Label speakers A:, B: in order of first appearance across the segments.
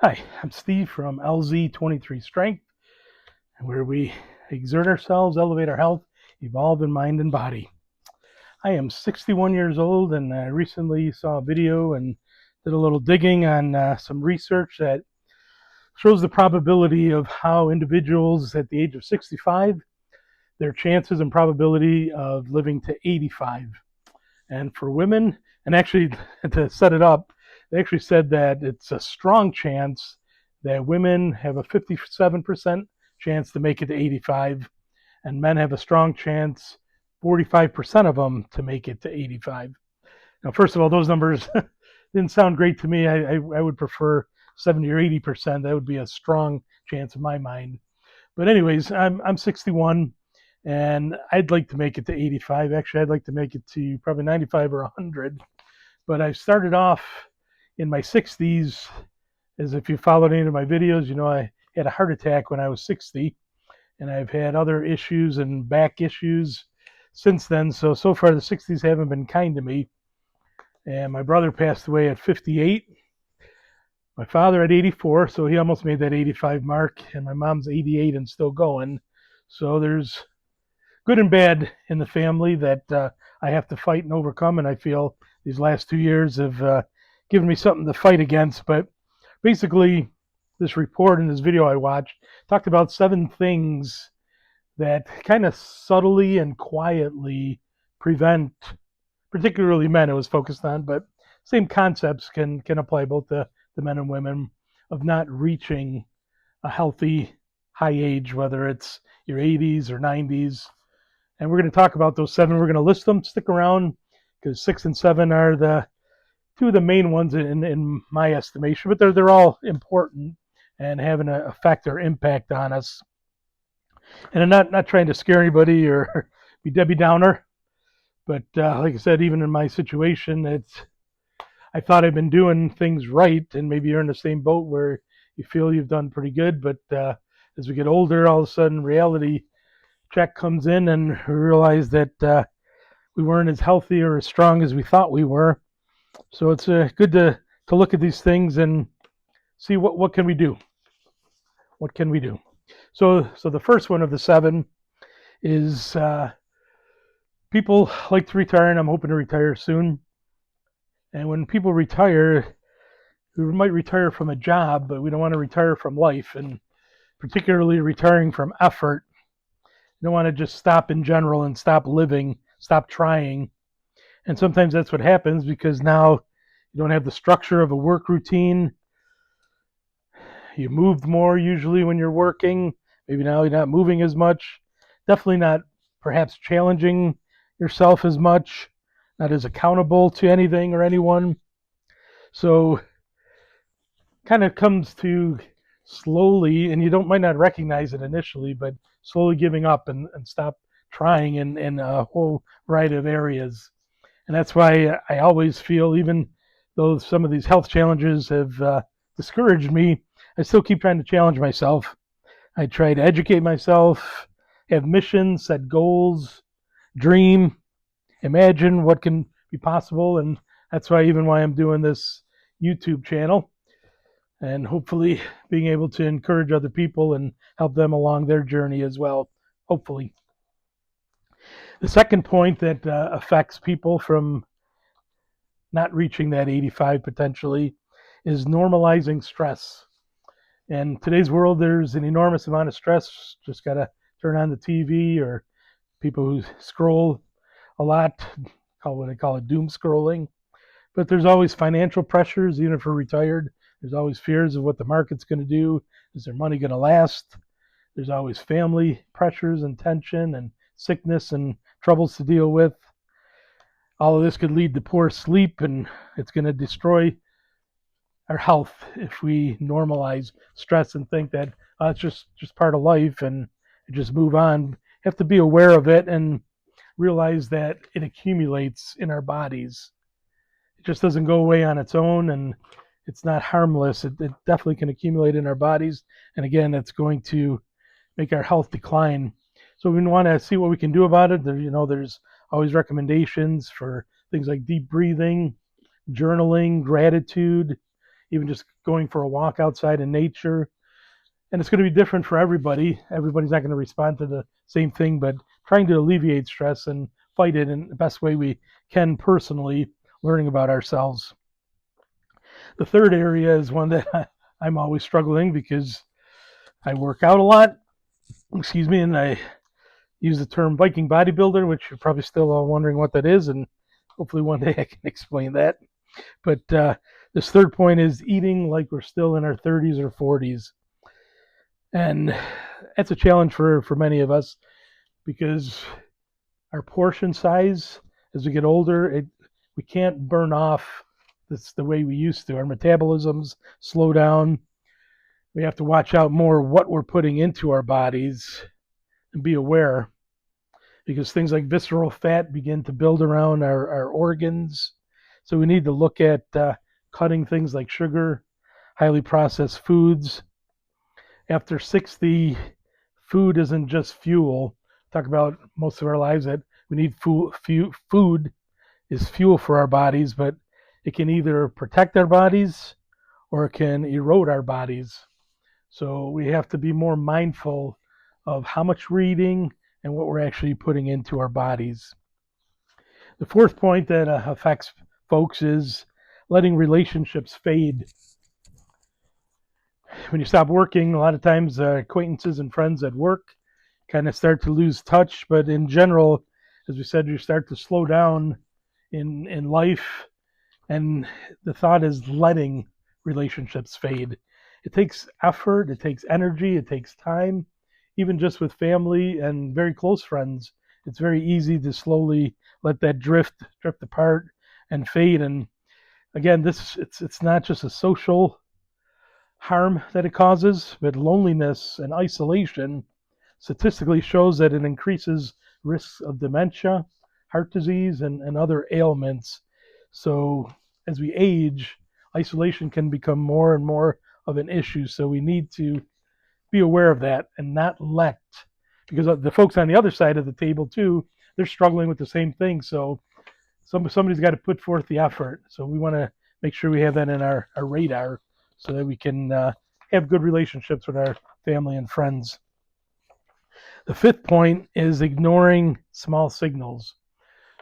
A: Hi, I'm Steve from LZ23 Strength, where we exert ourselves, elevate our health, evolve in mind and body. I am 61 years old, and I recently saw a video and did a little digging on some research that shows the probability of how individuals at the age of 65, their chances and probability of living to 85. And for women, and actually to set it up, they actually said that it's a strong chance that women have a 57% chance to make it to 85, and men have a strong chance, 45% of them, to make it to 85. Now, first of all, those numbers didn't sound great to me. I would prefer 70 or 80%. That would be a strong chance in my mind. But anyways, I'm 61, and I'd like to make it to 85. Actually, I'd like to make it to probably 95 or 100. But I started off in my 60s. As if you followed any of my videos, you know I had a heart attack when I was 60, and I've had other issues and back issues since then. So far the 60s haven't been kind to me. And my brother passed away at 58. My father at 84, so he almost made that 85 mark, and my mom's 88 and still going. So there's good and bad in the family that I have to fight and overcome, and I feel these last 2 years have given me something to fight against. But basically, this report and this video I watched talked about 7 things that kind of subtly and quietly prevent, particularly men it was focused on, but same concepts can apply both to the men and women, of not reaching a healthy high age, whether it's your 80s or 90s. And we're going to talk about those 7. We're going to list them. Stick around, because 6 and 7 are the 2 of the main ones in my estimation, but they're all important and have an effect or impact on us. And I'm not trying to scare anybody or be Debbie Downer, but like I said, even in my situation, I thought I'd been doing things right, and maybe you're in the same boat where you feel you've done pretty good, but as we get older, all of a sudden reality check comes in, and we realize that we weren't as healthy or as strong as we thought we were. So it's good to look at these things and see what can we do. What can we do? So the first one of the 7 is people like to retire, and I'm hoping to retire soon. And when people retire, we might retire from a job, but we don't want to retire from life, and particularly retiring from effort. You don't want to just stop in general and stop living, stop trying. And sometimes that's what happens, because now you don't have the structure of a work routine. You moved more usually when you're working. Maybe now you're not moving as much. Definitely not perhaps challenging yourself as much, not as accountable to anything or anyone. So kind of comes to slowly, and you don't might not recognize it initially, but slowly giving up and stop trying in a whole variety of areas. And that's why I always feel, even though some of these health challenges have discouraged me, I still keep trying to challenge myself. I try to educate myself, have missions, set goals, dream, imagine what can be possible. And that's why I'm doing this YouTube channel, and hopefully being able to encourage other people and help them along their journey as well, hopefully. The second point that affects people from not reaching that 85 potentially is normalizing stress. In today's world, there's an enormous amount of stress. Just got to turn on the TV, or people who scroll a lot, call what they call it, doom scrolling. But there's always financial pressures, even if we're retired. There's always fears of what the market's going to do. Is their money going to last? There's always family pressures and tension and sickness and troubles to deal with. All of this could lead to poor sleep, and it's going to destroy our health if we normalize stress and think that it's just part of life and just move on. You have to be aware of it and realize that it accumulates in our bodies. It just doesn't go away on its own, and it's not harmless. It definitely can accumulate in our bodies, and again, it's going to make our health decline. So we want to see what we can do about it. There's always recommendations for things like deep breathing, journaling, gratitude, even just going for a walk outside in nature. And it's going to be different for everybody. Everybody's not going to respond to the same thing, but trying to alleviate stress and fight it in the best way we can personally, learning about ourselves. The third area is one that I'm always struggling because I work out a lot, and I use the term Viking bodybuilder, which you're probably still all wondering what that is, and hopefully one day I can explain that. But this third point is eating like we're still in our 30s or 40s. And that's a challenge for many of us because our portion size, as we get older, we can't burn off this the way we used to. Our metabolisms slow down. We have to watch out more what we're putting into our bodies and be aware, because things like visceral fat begin to build around our organs. So we need to look at cutting things like sugar, highly processed foods. After 60, food isn't just fuel. Talk about most of our lives that we need food is fuel for our bodies, but it can either protect our bodies or it can erode our bodies. So we have to be more mindful of how much we're eating and what we're actually putting into our bodies. The fourth point that affects folks is letting relationships fade. When you stop working, a lot of times acquaintances and friends at work kind of start to lose touch. But in general, as we said, you start to slow down in life. And the thought is letting relationships fade. It takes effort, it takes energy, it takes time. Even just with family and very close friends, it's very easy to slowly let that drift apart and fade. And again, it's not just a social harm that it causes, but loneliness and isolation statistically shows that it increases risks of dementia, heart disease, and other ailments. So as we age, isolation can become more and more of an issue. So we need to be aware of that and not let, because the folks on the other side of the table too, they're struggling with the same thing. So somebody's got to put forth the effort. So we want to make sure we have that in our radar so that we can have good relationships with our family and friends. The fifth point is ignoring small signals.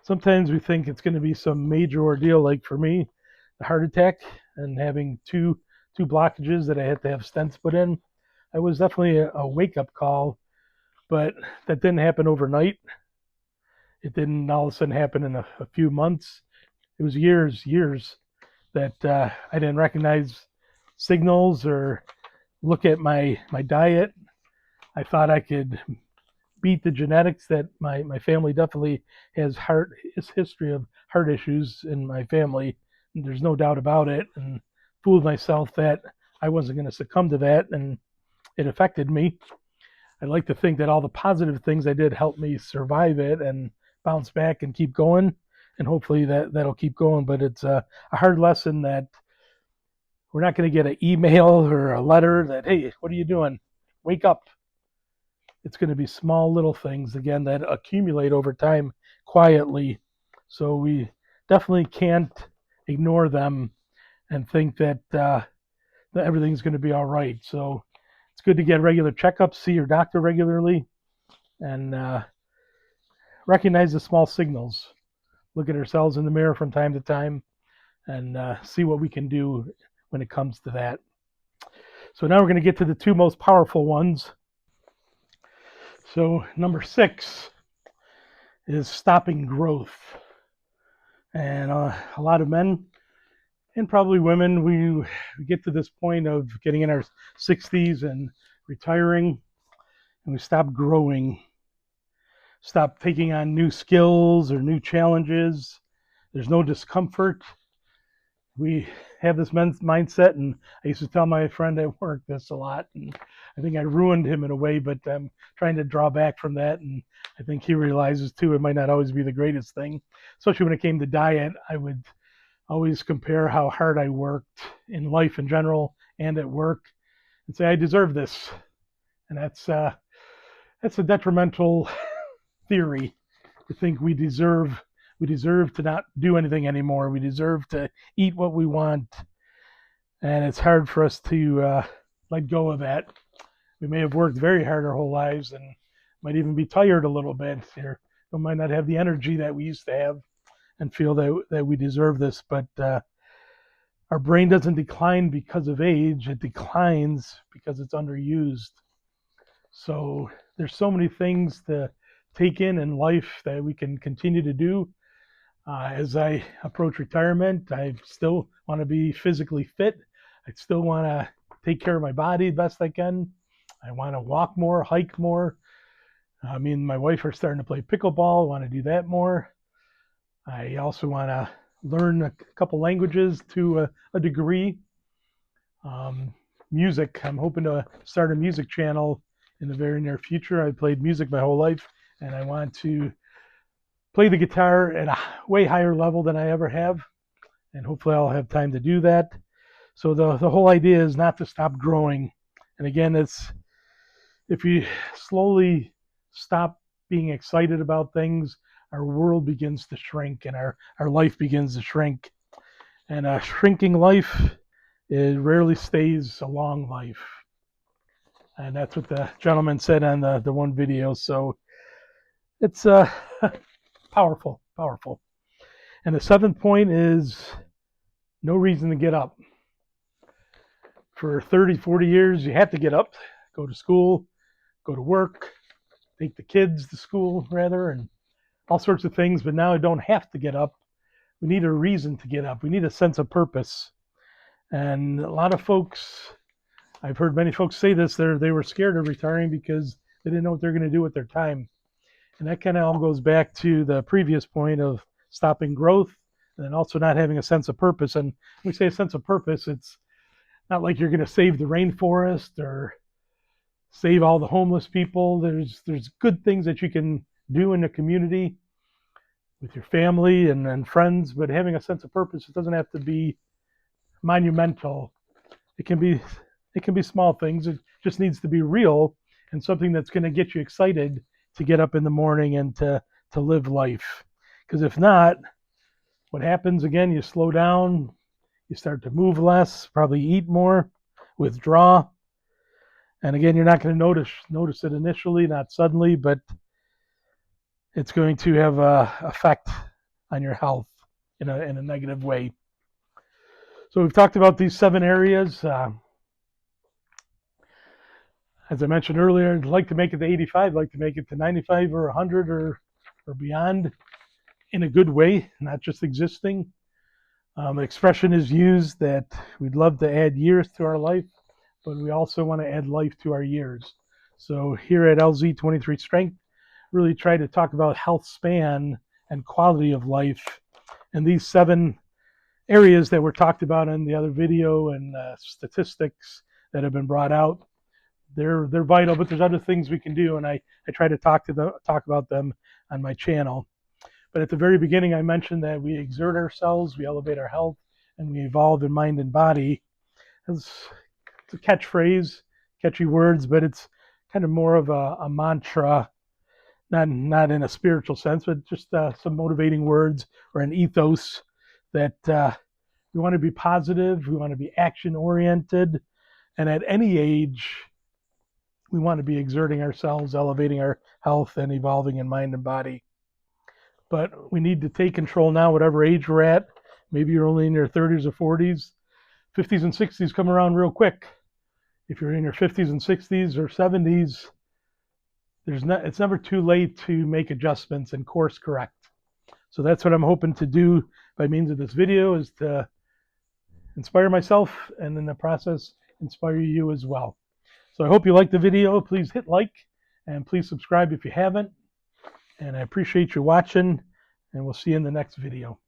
A: Sometimes we think it's going to be some major ordeal, like for me, the heart attack and having two blockages that I had to have stents put in. It was definitely a wake-up call, but that didn't happen overnight. It didn't all of a sudden happen in a few months. It was years that I didn't recognize signals or look at my diet. I thought I could beat the genetics that my family definitely has history of heart issues in my family. There's no doubt about it, and fooled myself that I wasn't going to succumb to that, and it affected me. I'd like to think that all the positive things I did helped me survive it and bounce back and keep going, and hopefully that'll keep going. But it's a hard lesson that we're not going to get an email or a letter that, hey, what are you doing? Wake up. It's going to be small little things, again, that accumulate over time quietly. So we definitely can't ignore them and think that everything's going to be all right. So it's good to get regular checkups, see your doctor regularly, and recognize the small signals. Look at ourselves in the mirror from time to time and see what we can do when it comes to that. So now we're going to get to the two most powerful ones. So number 6 is stopping growth. And a lot of men and probably women, we get to this point of getting in our 60s and retiring, and we stop growing, stop taking on new skills or new challenges. There's no discomfort. We have this men's mindset, and I used to tell my friend at work this a lot, and I think I ruined him in a way, but I'm trying to draw back from that, and I think he realizes too it might not always be the greatest thing. Especially when it came to diet, I would always compare how hard I worked in life in general and at work and say I deserve this. And that's a detrimental theory to think we deserve to not do anything anymore. We deserve to eat what we want. and it's hard for us to let go of that. We may have worked very hard our whole lives and might even be tired a little bit. We might not have the energy that we used to have and feel that we deserve this, but our brain doesn't decline because of age. It declines because it's underused. So there's so many things to take in life that we can continue to do. As I approach retirement, I still want to be physically fit. I still want to take care of my body the best I can. I want to walk more, hike more. Me and my wife are starting to play pickleball. I want to do that more. I also want to learn a couple languages to a degree. Music, I'm hoping to start a music channel in the very near future. I played music my whole life, and I want to play the guitar at a way higher level than I ever have, and hopefully I'll have time to do that. So the whole idea is not to stop growing. And again, it's if you slowly stop being excited about things, our world begins to shrink and our life begins to shrink. And a shrinking life, it rarely stays a long life. And that's what the gentleman said on the one video. So it's powerful. And the seventh point is no reason to get up. For 30, 40 years, you have to get up, go to school, go to work, take the kids to school, rather, and all sorts of things. But now I don't have to get up. We need a reason to get up. We need a sense of purpose. And a lot of folks, I've heard many folks say this, they were scared of retiring because they didn't know what they're going to do with their time. And that kind of all goes back to the previous point of stopping growth and then also not having a sense of purpose. And when we say a sense of purpose, it's not like you're going to save the rainforest or save all the homeless people. There's good things that you can do in the community with your family and friends, but having a sense of purpose, it doesn't have to be monumental. It can be small things. It just needs to be real and something that's going to get you excited to get up in the morning and to live life. Because if not, what happens again, you slow down, you start to move less, probably eat more, withdraw. And again, you're not going to notice it initially, not suddenly, but it's going to have an effect on your health in a negative way. So we've talked about these 7 areas. As I mentioned earlier, I'd like to make it to 85, I'd like to make it to 95 or 100 or beyond in a good way, not just existing. Expression is used that we'd love to add years to our life, but we also want to add life to our years. So here at LZ23 Strength, really try to talk about health span and quality of life. And these 7 areas that were talked about in the other video and statistics that have been brought out, they're vital, but there's other things we can do, and I try to talk about them on my channel. But at the very beginning, I mentioned that we exert ourselves, we elevate our health, and we evolve in mind and body. It's a catchphrase, catchy words, but it's kind of more of a mantra, not in a spiritual sense, but just some motivating words or an ethos that we want to be positive, we want to be action-oriented, and at any age, we want to be exerting ourselves, elevating our health, and evolving in mind and body. But we need to take control now, whatever age we're at. Maybe you're only in your 30s or 40s. 50s and 60s come around real quick. If you're in your 50s and 60s or 70s, it's never too late to make adjustments and course correct. So that's what I'm hoping to do by means of this video, is to inspire myself and in the process inspire you as well. So I hope you liked the video. Please hit like and please subscribe if you haven't. And I appreciate you watching, and we'll see you in the next video.